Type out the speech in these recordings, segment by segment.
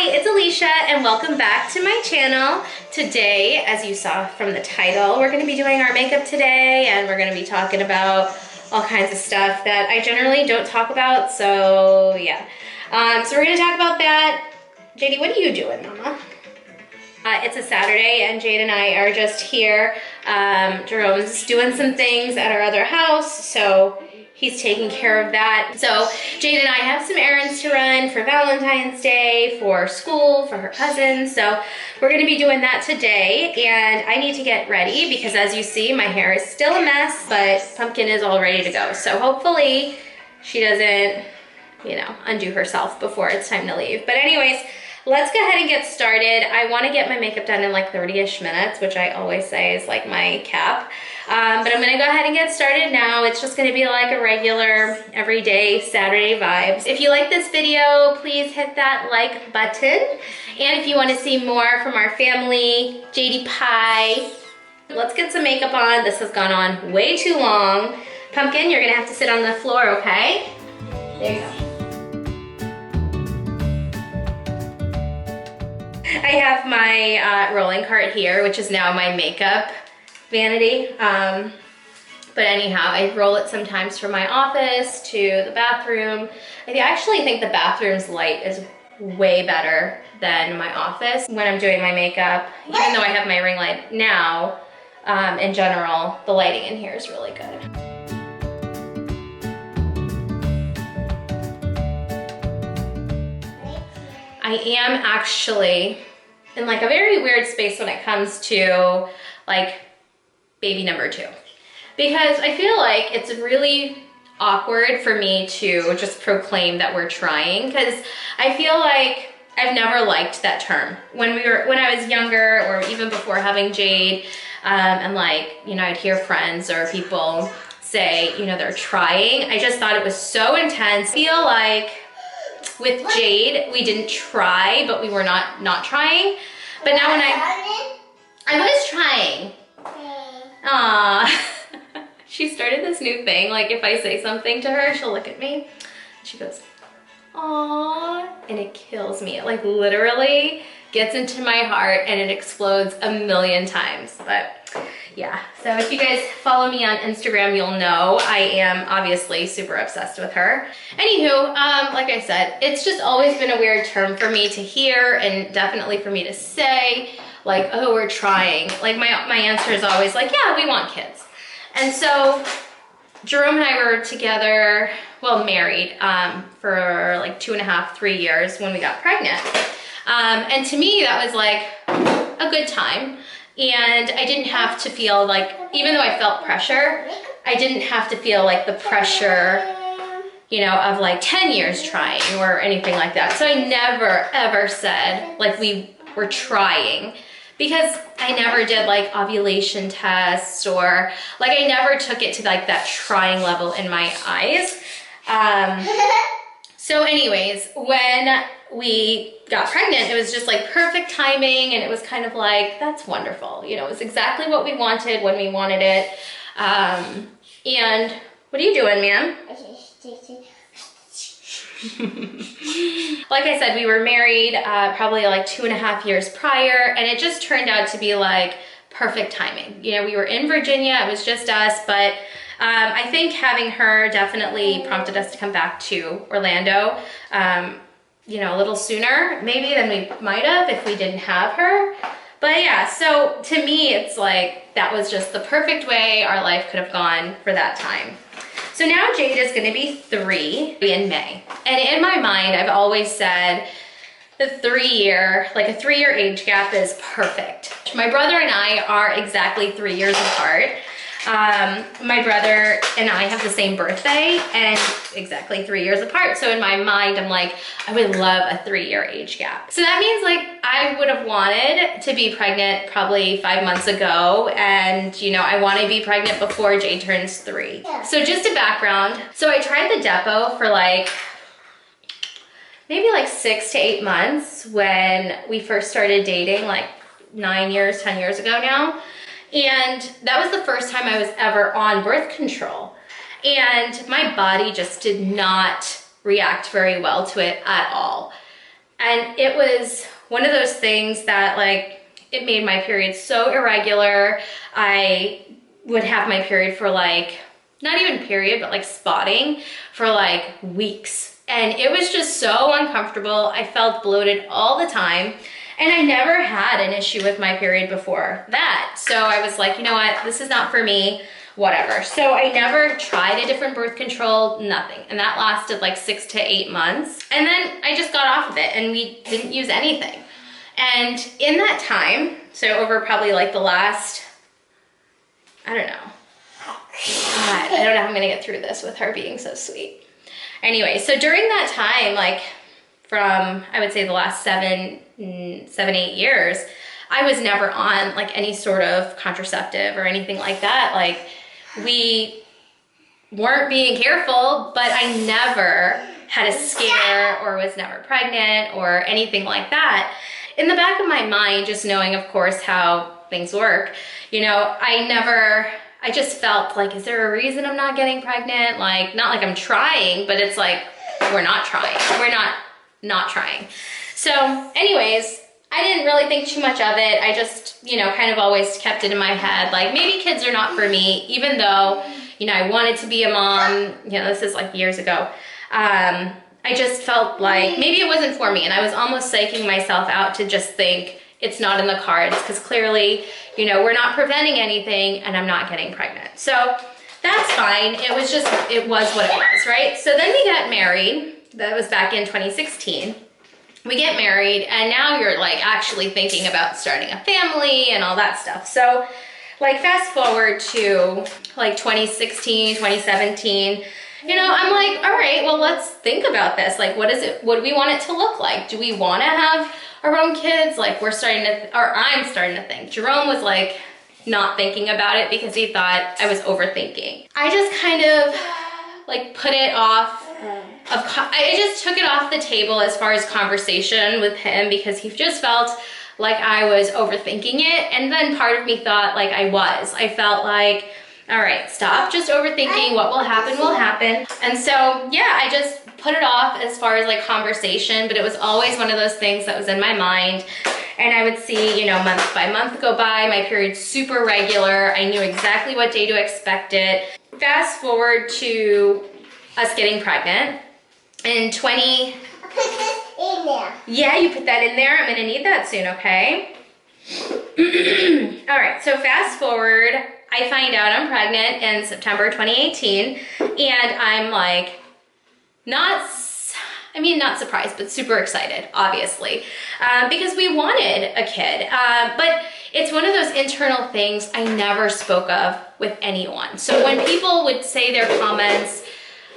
Hi, it's Alicia and welcome back to my channel. Today, as you saw from the title, we're going to be doing our makeup today and we're going to be talking about all kinds of stuff that I generally don't talk about, so yeah. So we're going to talk about that. JD, what are you doing, Mama? It's a Saturday and Jade and I are just here. Jerome's doing some things at our other house, so he's taking care of that. So Jade and I have some errands to run for Valentine's Day, for school, for her cousins. So we're gonna be doing that today, and I need to get ready because as you see, my hair is still a mess, but Pumpkin is all ready to go. So hopefully she doesn't, you know, undo herself before it's time to leave. But anyways, let's go ahead and get started. I want to get my makeup done in like 30-ish minutes, which I always say is like my cap. But I'm going to go ahead and get started now. It's just going to be like a regular, everyday Saturday vibes. If you like this video, please hit that like button. And if you want to see more from our family, JD Pie, let's get some makeup on. This has gone on way too long. Pumpkin, you're going to have to sit on the floor, okay? There you go. I have my rolling cart here, which is now my makeup vanity. But anyhow, I roll it sometimes from my office to the bathroom. I actually think the bathroom's light is way better than my office when I'm doing my makeup. Even though I have my ring light now, in general, the lighting in here is really good. I am actually in like a very weird space when it comes to like baby number 2, because I feel like it's really awkward for me to just proclaim that we're trying, because I feel like I've never liked that term. When I was younger, or even before having Jade, and like, you know, I'd hear friends or people say, you know, they're trying. I just thought it was so intense. I feel like with Jade, we didn't try, but we were not trying. But now when I was trying. Aww. She started this new thing, like if I say something to her, she'll look at me. She goes, aww, and it kills me. It like literally gets into my heart and it explodes a million times. But yeah, so if you guys follow me on Instagram, you'll know I am obviously super obsessed with her. Anywho, like I said, it's just always been a weird term for me to hear, and definitely for me to say, like, oh, we're trying. Like my answer is always like, yeah, we want kids. And so Jerome and I were together, well, married, for like 2.5, 3 years when we got pregnant. And to me, that was like a good time. And I didn't have to feel like, even though I felt pressure, I didn't have to feel like the pressure, you know, of like 10 years trying or anything like that. So I never ever said like we were trying, because I never did like ovulation tests, or like I never took it to like that trying level in my eyes. So anyways, when we got pregnant, it was just like perfect timing, and it was kind of like, that's wonderful. You know, it was exactly what we wanted when we wanted it. And what are you doing, ma'am? Like I said, we were married probably like 2.5 years prior, and it just turned out to be like perfect timing. You know, we were in Virginia, it was just us, but I think having her definitely prompted us to come back to Orlando, you know, a little sooner maybe than we might have if we didn't have her. But yeah, so to me, it's like that was just the perfect way our life could have gone for that time. So now Jade is gonna be 3 in May. And in my mind, I've always said the 3-year, like a 3-year age gap is perfect. My brother and I are exactly 3 years apart. My brother and I have the same birthday and exactly 3 years apart. So in my mind, I'm like, I would love a 3-year age gap. So that means like I would have wanted to be pregnant probably 5 months ago. And you know, I want to be pregnant before Jade turns 3. Yeah. So just a background. So I tried the Depo for like, maybe like 6 to 8 months when we first started dating, like 9 years, 10 years ago now. And that was the first time I was ever on birth control. And my body just did not react very well to it at all. And it was one of those things that like, it made my period so irregular. I would have my period for like, not even period, but like spotting for like weeks. And it was just so uncomfortable. I felt bloated all the time. And I never had an issue with my period before that. So I was like, you know what, this is not for me, whatever. So I never tried a different birth control, nothing. And that lasted like 6 to 8 months. And then I just got off of it and we didn't use anything. And in that time, so over probably like the last, I don't know. God, I don't know how I'm gonna get through this with her being so sweet. Anyway, so during that time, like from, I would say the last 7, 8 years, I was never on like any sort of contraceptive or anything like that. Like we weren't being careful, but I never had a scare or was never pregnant or anything like that. In the back of my mind, just knowing, of course, how things work, you know, I just felt like, is there a reason I'm not getting pregnant? Like, not like I'm trying, but it's like, we're not trying. We're not trying. So anyways, I didn't really think too much of it. I just, you know, kind of always kept it in my head, like maybe kids are not for me, even though, you know, I wanted to be a mom, you know, this is like years ago. I just felt like maybe it wasn't for me. And I was almost psyching myself out to just think it's not in the cards because clearly, you know, we're not preventing anything and I'm not getting pregnant. So that's fine. It was what it was, right? So then we got married. That was back in 2016. We get married and now you're like actually thinking about starting a family and all that stuff. So like fast forward to like 2016, 2017, you know, I'm like, all right, well, let's think about this. Like, what do we want it to look like? Do we want to have our own kids? Like I'm starting to think. Jerome was like not thinking about it because he thought I was overthinking. I just kind of like put it off. I just took it off the table as far as conversation with him because he just felt like I was overthinking it. And then part of me thought like I felt like, all right, stop just overthinking. What will happen will happen. And so, yeah, I just put it off as far as like conversation, but it was always one of those things that was in my mind. And I would see, you know, month by month go by, my period's super regular. I knew exactly what day to expect it. Fast forward to us getting pregnant in 20... I'll put this in there. Yeah, you put that in there. I'm gonna need that soon, okay? All right, so fast forward, I find out I'm pregnant in September 2018, and I'm like, not surprised, but super excited, obviously, because we wanted a kid. But it's one of those internal things I never spoke of with anyone. So when people would say their comments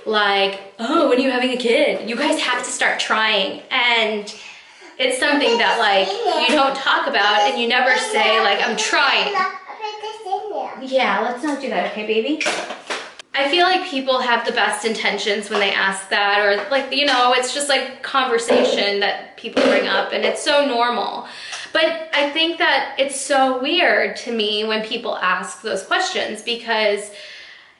like, oh, when are you having a kid? You guys have to start trying. And it's something that like you don't talk about and you never say like, I'm trying. Yeah, let's not do that, okay, baby? I feel like people have the best intentions when they ask that, or like, you know, it's just like conversation that people bring up and it's so normal. But I think that it's so weird to me when people ask those questions because,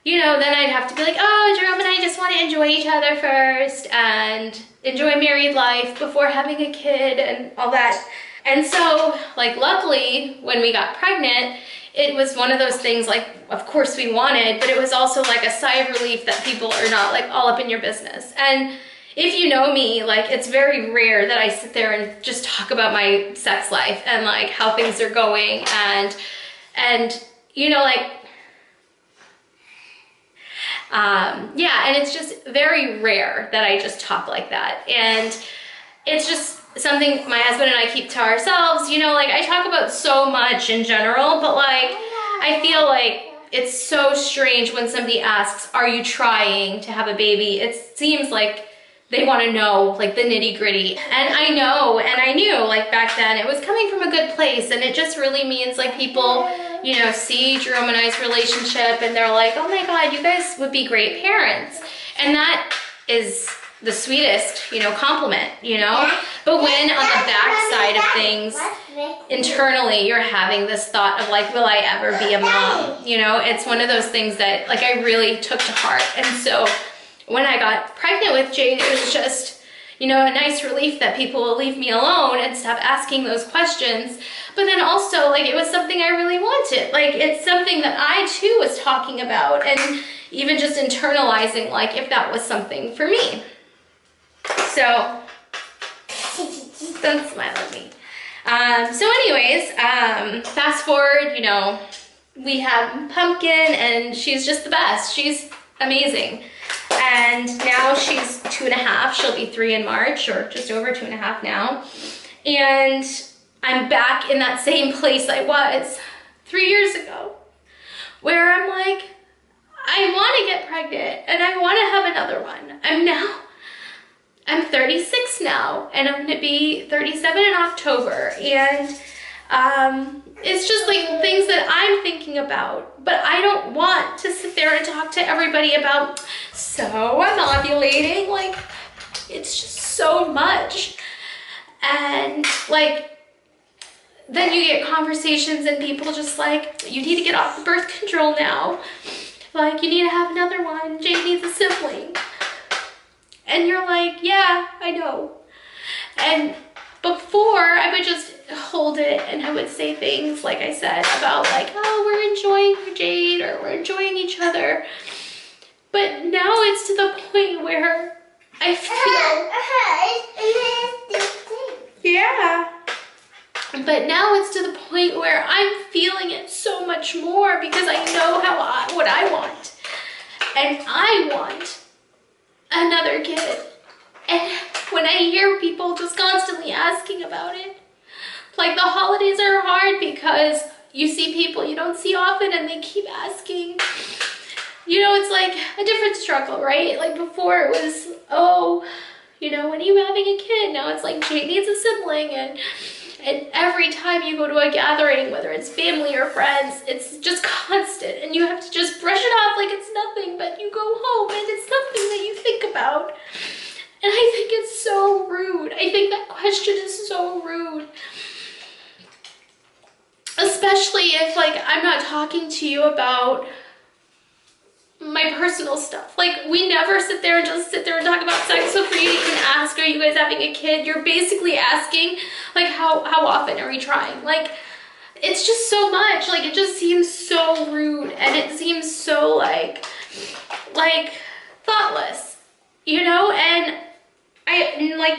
you know, then I'd have to be like, oh, Jerome and I just want to enjoy each other first and enjoy married life before having a kid and all that. And so, like, luckily, when we got pregnant, it was one of those things, like, of course we wanted, but it was also like a sigh of relief that people are not like all up in your business. And if you know me, like, it's very rare that I sit there and just talk about my sex life and like how things are going and you know, like, yeah, and it's just very rare that I just talk like that. And it's just something my husband and I keep to ourselves, you know, like I talk about so much in general, but like, I feel like it's so strange when somebody asks, are you trying to have a baby? It seems like they want to know like the nitty gritty. And I know, and I knew like back then it was coming from a good place, and it just really means like people, you know, see Jerome and I's relationship and they're like, oh my God, you guys would be great parents. And that is the sweetest, you know, compliment, you know? But when on the back side of things, internally, you're having this thought of like, will I ever be a mom? You know, it's one of those things that like I really took to heart. And so when I got pregnant with Jade, it was just, you know, a nice relief that people will leave me alone and stop asking those questions. But then also, like, it was something I really wanted. Like, it's something that I too was talking about, and even just internalizing, like, if that was something for me. So, don't smile at me. So anyways, fast forward, you know, we have Pumpkin, and she's just the best. She's amazing. And now she's 2.5. She'll be 3 in March, or just over 2.5 now. And I'm back in that same place I was 3 years ago, where I'm like, I want to get pregnant and I want to have another one. I'm 36 now, and I'm going to be 37 in October. And it's just like things that I'm thinking about, but I don't want to sit there and talk to everybody about, so I'm ovulating. Like, it's just so much. And like, then you get conversations and people just like, you need to get off the birth control now. Like, you need to have another one. Jade needs a sibling. And you're like, yeah, I know. And before, I would just hold it and I would say things, like I said, about like, oh, we're enjoying Jade, or we're enjoying each other. But now it's to the point where I feel, yeah. But now it's to the point where I'm feeling it so much more, because I know what I want. And I want another kid. And when I hear people just constantly asking about it, like, the holidays are hard because you see people you don't see often and they keep asking. You know, it's like a different struggle, right? Like, before it was, oh, you know, when are you having a kid? Now it's like, Jade needs a sibling. And every time you go to a gathering, whether it's family or friends, it's just constant. And you have to just brush it off like it's nothing, but you go home and it's something that you think about. And I think it's so rude. I think that question is so rude. Especially if, like, I'm not talking to you about my personal stuff. Like, we never sit there and talk about sex. So for you to even ask, are you guys having a kid? You're basically asking, like, how often are we trying? Like, it's just so much. Like, it just seems so rude, and it seems so like thoughtless, you know? And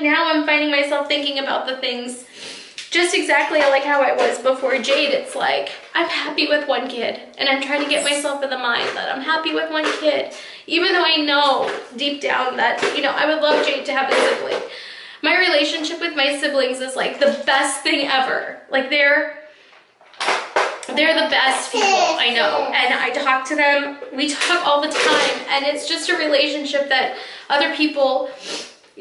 now I'm finding myself thinking about the things just exactly like how I was before Jade. It's like, I'm happy with one kid, and I'm trying to get myself in the mind that I'm happy with one kid, even though I know deep down that, you know, I would love Jade to have a sibling. My relationship with my siblings is like the best thing ever. Like, they're the best people I know, and I talk to them. We talk all the time, and it's just a relationship that other people,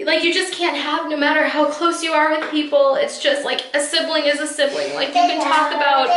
like, you just can't have no matter how close you are with people. It's just like, a sibling is a sibling. Like, you can talk about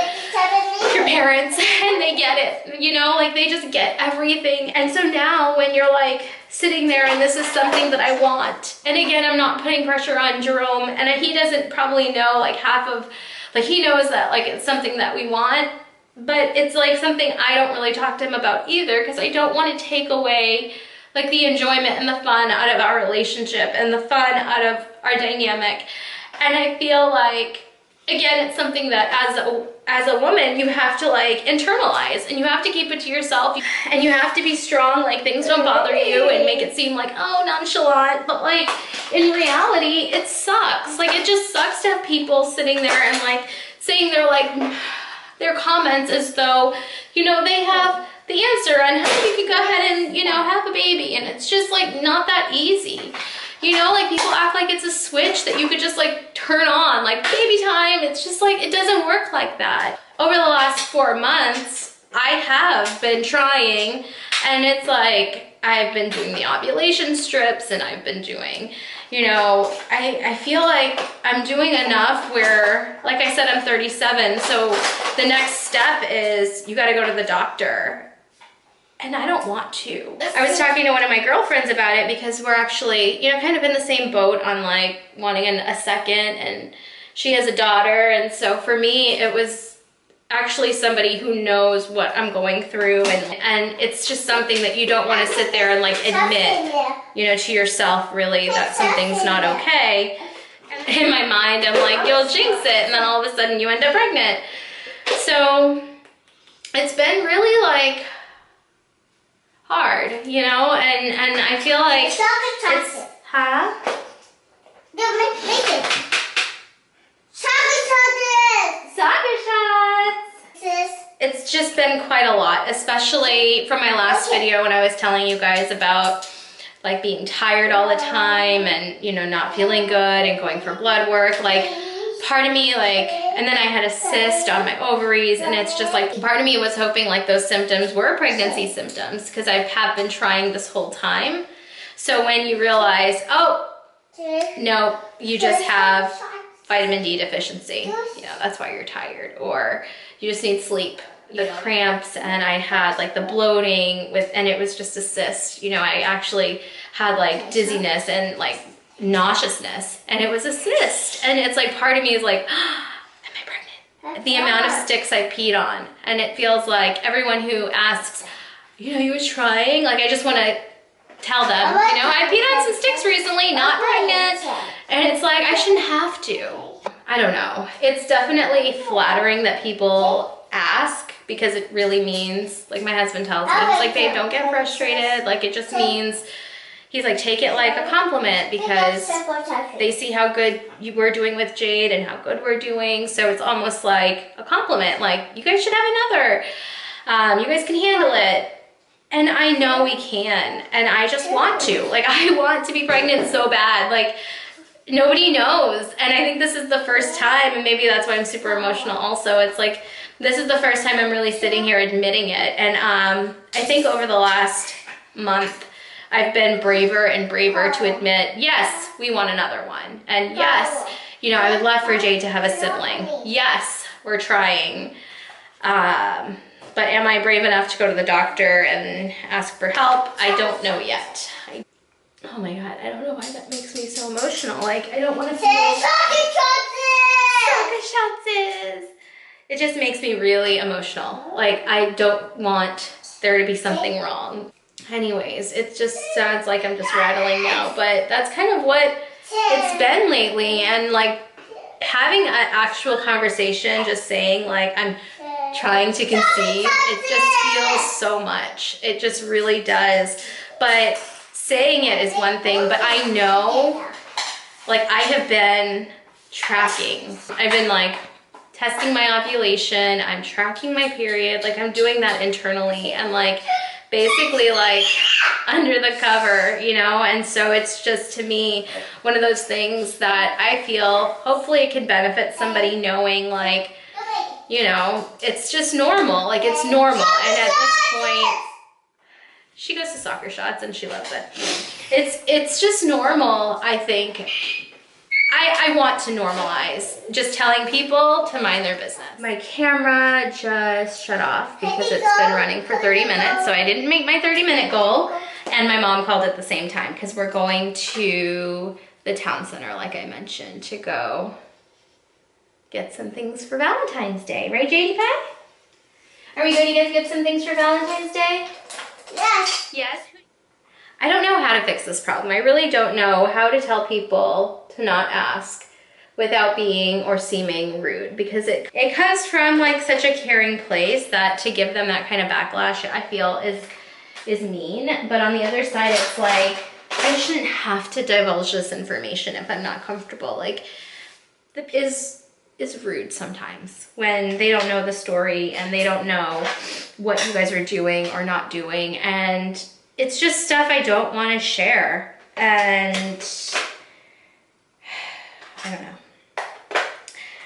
your parents and they get it, you know, like, they just get everything. And so now when you're like sitting there and this is something that I want, and again, I'm not putting pressure on Jerome, and he doesn't probably know like half of, like, he knows that like it's something that we want, but it's like something I don't really talk to him about either, because I don't want to take away like the enjoyment and the fun out of our relationship and the fun out of our dynamic. And I feel like, again, it's something that as a woman, you have to like internalize, and you have to keep it to yourself, and you have to be strong. Like, things don't bother you and make it seem like, oh, nonchalant, but like, in reality, it sucks. Like, it just sucks to have people sitting there and like saying their comments as though, you know, they have the answer on how you can go ahead and, you know, have a baby. And it's just like not that easy. You know, like, people act like it's a switch that you could just like turn on, like baby time. It's just like, it doesn't work like that. Over the last 4 months, I have been trying, and it's like, I've been doing the ovulation strips, and I've been doing, you know, I feel like I'm doing enough where, like I said, I'm 37. So the next step is you got to go to the doctor. And I don't want to. I was talking to one of my girlfriends about it, because we're actually, you know, kind of in the same boat on like wanting a second, and she has a daughter. And so for me, it was, actually somebody who knows what I'm going through, and it's just something that you don't want to sit there and like admit, you know, to yourself really that something's not okay. In my mind, I'm like, you'll jinx it, and then all of a sudden you end up pregnant. So it's been really like hard, you know, and I feel like it's, huh? Make it. Soccer shots! It's just been quite a lot, especially from my last video when I was telling you guys about like being tired all the time and, you know, not feeling good and going for blood work. Like part of me like, and then I had a cyst on my ovaries, and it's just like part of me was hoping like those symptoms were pregnancy symptoms because I have been trying this whole time. So when you realize, oh, no, you just have vitamin D deficiency, you know, that's why you're tired, or you just need sleep. The cramps, and I had like the bloating with, and it was just a cyst, you know, I actually had like dizziness and like nauseousness, and it was a cyst. And it's like part of me is like, am I pregnant? The amount of sticks I peed on, and it feels like everyone who asks, you know, you were trying, like I just want to tell them, you know, I peed on some sticks recently, not pregnant. And it's like, I shouldn't have to. I don't know. It's definitely flattering that people ask, because it really means, like my husband tells me, he's like, babe, don't get frustrated. Like it just means, he's like, take it like a compliment, because they see how good you were doing with Jade and how good we're doing. So it's almost like a compliment. Like, you guys should have another. You guys can handle it. And I know we can. And I just want to. Like, I want to be pregnant so bad. Like, nobody knows. And I think this is the first time, and maybe that's why I'm super emotional also. It's like, this is the first time I'm really sitting here admitting it. And I think over the last month, I've been braver and braver to admit, yes, we want another one. And yes, you know, I would love for Jade to have a sibling. Yes, we're trying. But am I brave enough to go to the doctor and ask for help? I don't know yet. Oh my God, I don't know why that makes me so emotional. Like, I don't want to feel... Soccer shots. It just makes me really emotional. Like, I don't want there to be something wrong. Anyways, it just sounds like I'm just rattling now, but that's kind of what it's been lately. And like having an actual conversation, just saying like, I'm trying to conceive, it just feels so much. It just really does. But saying it is one thing, but I know, like I have been tracking. I've been like testing my ovulation, I'm tracking my period, like I'm doing that internally and like basically like under the cover, you know? And so it's just to me, one of those things that I feel hopefully it can benefit somebody knowing like, you know, it's just normal, like it's normal. And at this point, she goes to soccer shots and she loves it. It's just normal, I think. I want to normalize just telling people to mind their business. My camera just shut off because it's been running for 30 minutes, so I didn't make my 30-minute goal. And my mom called at the same time because we're going to the town center, like I mentioned, to go get some things for Valentine's Day. Right, JD Pie? Are we going to get some things for Valentine's Day? Yes. Yes. I don't know how to fix this problem. I really don't know how to tell people to not ask without being or seeming rude, because it comes from like such a caring place that to give them that kind of backlash I feel is mean. But on the other side, it's like I shouldn't have to divulge this information if I'm not comfortable. Like is rude sometimes when they don't know the story and they don't know what you guys are doing or not doing, and it's just stuff I don't want to share. And I don't know.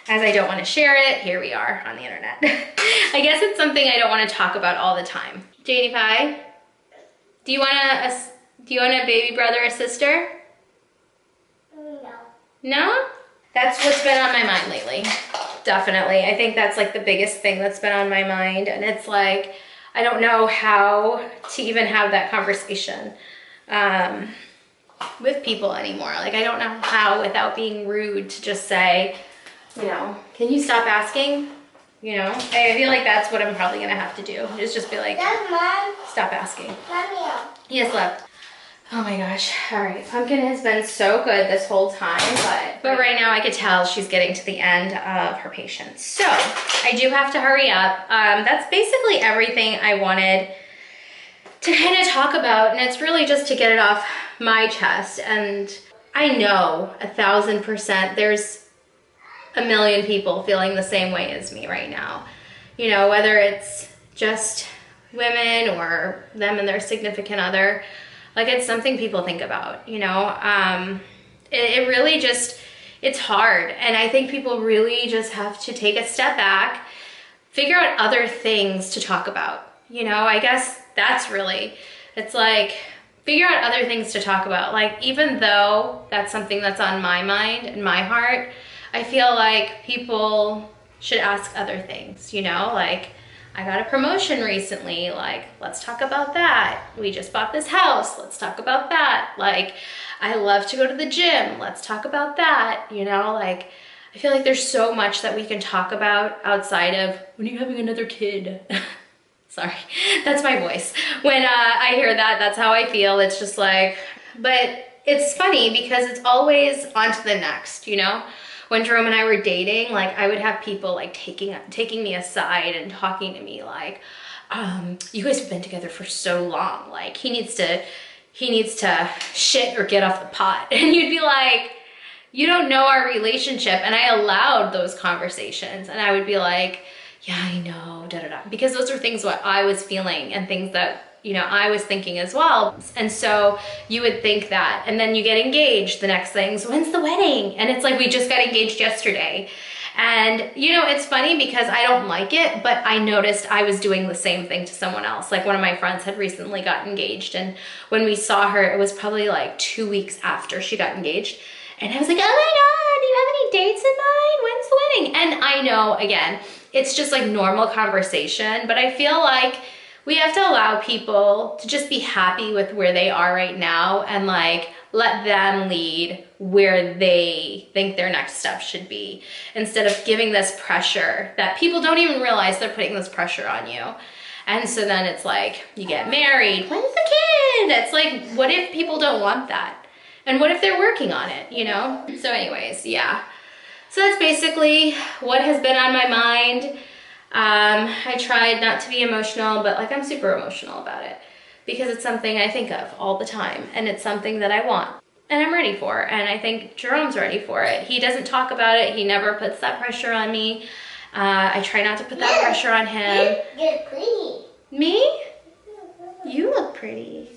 As I don't want to share it, here we are on the internet. I guess it's something I don't want to talk about all the time. JD Pie, do you want a baby brother or sister? No. No? That's what's been on my mind lately. Definitely. I think that's like the biggest thing that's been on my mind. And it's like, I don't know how to even have that conversation with people anymore. Like, I don't know how without being rude to just say, you know, can you stop asking? You know, I feel like that's what I'm probably gonna have to do, is just be like, That's Mom. stop asking. Mommy. Yes, love. Oh my gosh. All right, Pumpkin has been so good this whole time, but right now I could tell she's getting to the end of her patience. So I do have to hurry up. That's basically everything I wanted to kind of talk about, and it's really just to get it off my chest. And I know 1000% there's a million people feeling the same way as me right now. You know, whether it's just women or them and their significant other, like it's something people think about, you know. It really just, it's hard. And I think people really just have to take a step back, figure out other things to talk about. You know, I guess that's really, it's like, figure out other things to talk about. Like, even though that's something that's on my mind and my heart, I feel like people should ask other things, you know, like I got a promotion recently, like let's talk about that. We just bought this house, let's talk about that. Like, I love to go to the gym, let's talk about that, you know, like I feel like there's so much that we can talk about outside of, when are you having another kid? Sorry, that's my voice. When I hear that, that's how I feel. It's just like, but it's funny because it's always on to the next, you know? When Jerome and I were dating, like I would have people like taking me aside and talking to me like, you guys have been together for so long. Like he needs to shit or get off the pot. And you'd be like, you don't know our relationship. And I allowed those conversations, and I would be like, yeah, I know, da da da. Because those are things what I was feeling and things that, you know, I was thinking as well. And so you would think that, and then you get engaged. The next thing's, when's the wedding? And it's like, we just got engaged yesterday. And you know, it's funny because I don't like it, but I noticed I was doing the same thing to someone else. Like one of my friends had recently got engaged, and when we saw her, it was probably like 2 weeks after she got engaged. And I was like, oh my God, do you have any dates in mind? When's the wedding? And I know, again, it's just like normal conversation, but I feel like we have to allow people to just be happy with where they are right now, and like let them lead where they think their next step should be, instead of giving this pressure that people don't even realize they're putting this pressure on you. And so then it's like, you get married, when's the kid? It's like, what if people don't want that? And what if they're working on it, you know? So anyways, yeah. So that's basically what has been on my mind. I tried not to be emotional, but like I'm super emotional about it because it's something I think of all the time, and it's something that I want and I'm ready for, and I think Jerome's ready for it. He doesn't talk about it. He never puts that pressure on me. I try not to put that pressure on him. You're pretty. Me? You look pretty.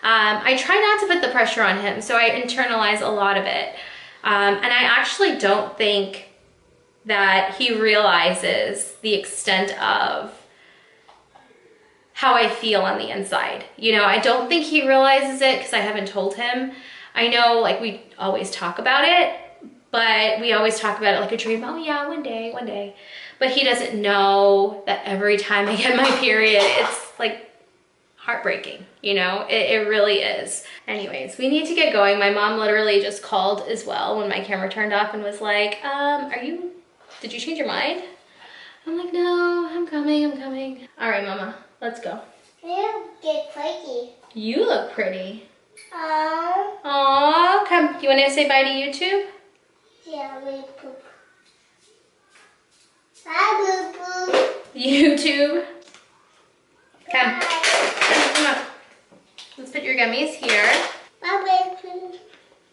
I try not to put the pressure on him, so I internalize a lot of it. And I actually don't think that he realizes the extent of how I feel on the inside. You know, I don't think he realizes it because I haven't told him. I know, like, we always talk about it, but we always talk about it like a dream. Oh yeah, one day, one day. But he doesn't know that every time I get my period, it's like heartbreaking, you know? It really is. Anyways, we need to get going. My mom literally just called as well when my camera turned off and was like, did you change your mind? I'm like, no, I'm coming. All right, Mama, let's go. You get pretty. You look pretty. Oh. Aw, come. You want to say bye to YouTube? Yeah, we poop. Bye, boo boo. YouTube. Come. Bye. Come on. Let's put your gummies here. Bye, boo.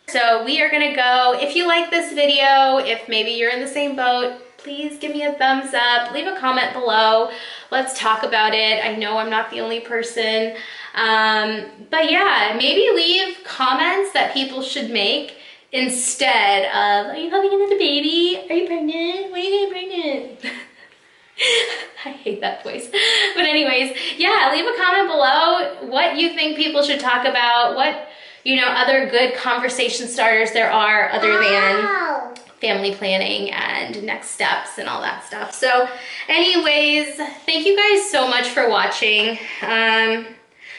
So we are gonna go. If you like this video, if maybe you're in the same boat, please give me a thumbs up, leave a comment below. Let's talk about it. I know I'm not the only person. But yeah, maybe leave comments that people should make instead of, are you having another baby? Are you pregnant? When are you getting pregnant? I hate that voice. But anyways, yeah, leave a comment below what you think people should talk about, what, you know, other good conversation starters there are other than family planning and next steps and all that stuff. So anyways, thank you guys so much for watching.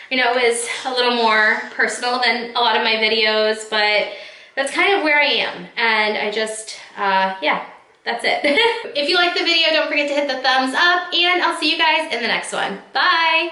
You know, it was a little more personal than a lot of my videos, but that's kind of where I am. And I just, yeah, that's it. If you like the video, don't forget to hit the thumbs up, and I'll see you guys in the next one. Bye.